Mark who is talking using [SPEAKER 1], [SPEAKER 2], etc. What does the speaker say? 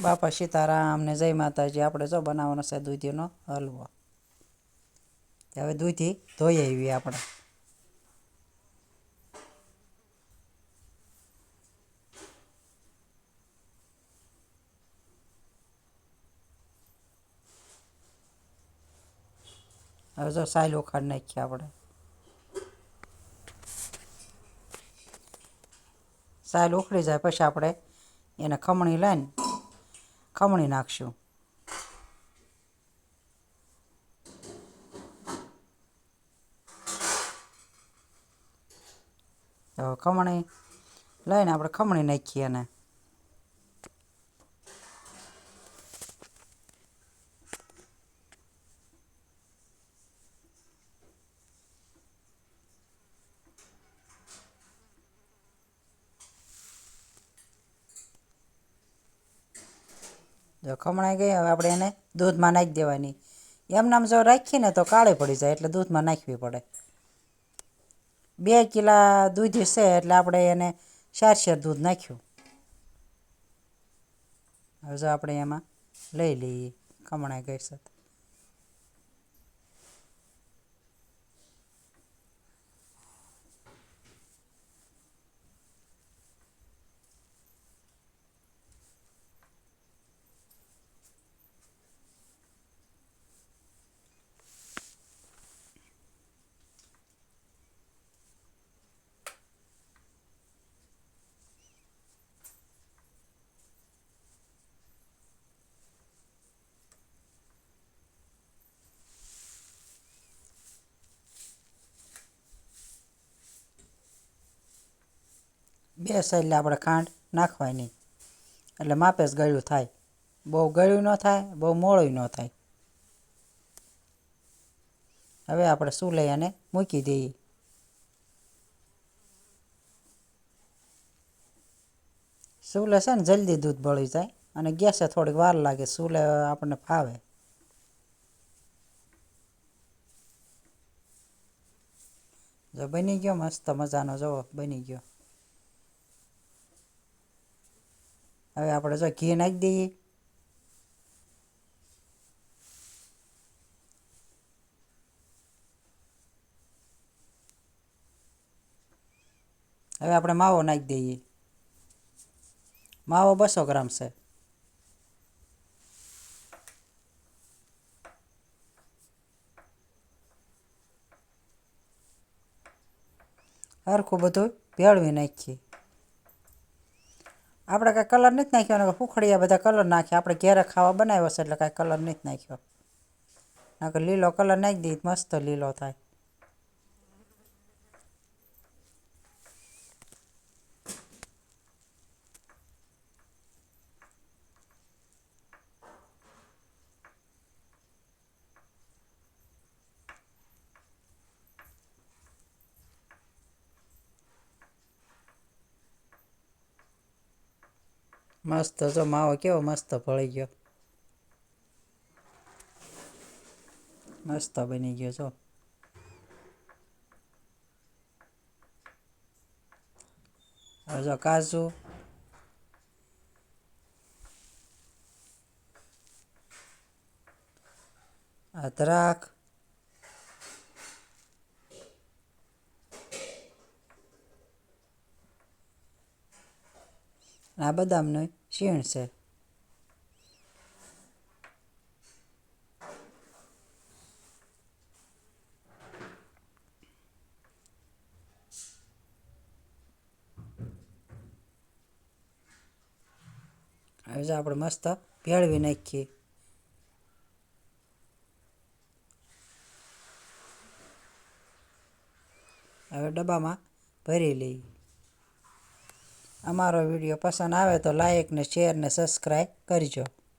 [SPEAKER 1] બાપા સીતારામ ને જય માતાજી. આપણે જો બનાવવાનો છે દૂધીનો હલવો. હવે દૂધી ધોઈ આવી આપણે. હવે જો સાયલ ઉખાડી નાખીએ આપણે. સાયલ ઉખડી જાય પછી આપણે એને ખમણી લઈને ખમણી નાખશું. તો ખમણી લઈને આપણે ખમણી નાખીએ એને. જો ખમણાઈ ગઈ હવે આપણે એને દૂધમાં નાખી દેવાની. એમનામ જો રાખીએ ને તો કાળી પડી જાય એટલે દૂધમાં નાખવી પડે. 2 કિલા દૂધી છે એટલે આપણે એને 4 શેર દૂધ નાખ્યું. હવે જો આપણે એમાં લઈ લઈએ ખમણાઈ ગઈ છે. બે સાઈડ આપણે ખાંડ નાખવાની એટલે માપે જ ગળ્યું થાય. બહુ ગળ્યું ન થાય, બહુ મોળું ન થાય. હવે આપણે ચૂલે એને મૂકી દઈએ. ચૂલે છે ને જલ્દી દૂધ બળી જાય અને ગેસે થોડીક વાર લાગે. ચૂલે આપણને ફાવે. જો બની ગયો મસ્ત મજાનો, જુઓ બની ગયો. હવે આપણે જો ઘી નાખી દઈએ. હવે આપણે માવો નાખી દઈએ. માવો 200 ગ્રામ છે. સરખું બધું ભેળવી નાખીએ. આપણે કાંઈ કલર નથી નાખ્યો. ફૂફડિયા બધા કલર નાખ્યા. આપણે ઘેરે ખાવા બનાવ્યો છે એટલે કાંઈ કલર નથી નાખ્યો. નકર લીલો કલર નાખી દઈએ મસ્ત લીલો થાય. મસ્ત જો માવો કેવો મસ્ત ભળી ગયો. મસ્ત બની ગયો જો. હવે જો કાજુ, અદરક, આ બદામનું છીણ છે. હવે જો આપણે મસ્ત ભેળવી નાખીએ. હવે ડબ્બામાં ભરી લઈએ. અમારો વિડીયો પસંદ આવે તો લાઈક ને શેર ને સબસ્ક્રાઈબ કરજો.